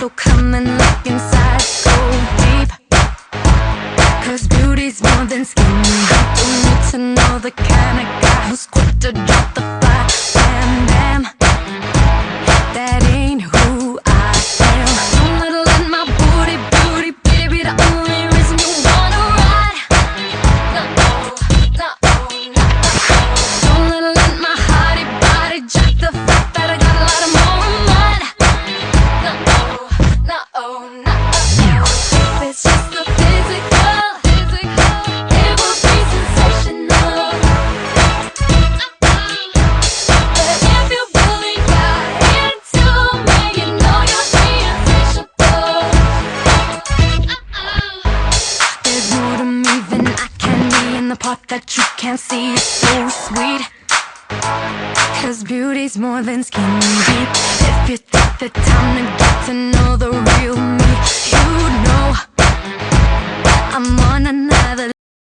So come and look inside, go deep, 'cause beauty's more than skin deep. Don't need to know the kind of guy who's quick to drop the fly. Bam, bam, that ain't who I am. Don't let my booty, beauty, baby, the only reason you wanna ride. No, no, no, no. Don't let my hottie body jack the fact that I got a lot of more mud. No, no, no, no. If it's just the physical, it will be sensational. But if you really got into me, you know you'll be insatiable. There's more to me than I can be, and the part that you can't see is so sweet. 'Cause beauty's more than skin deep. If you take the time to get to know the real me, you know I'm on another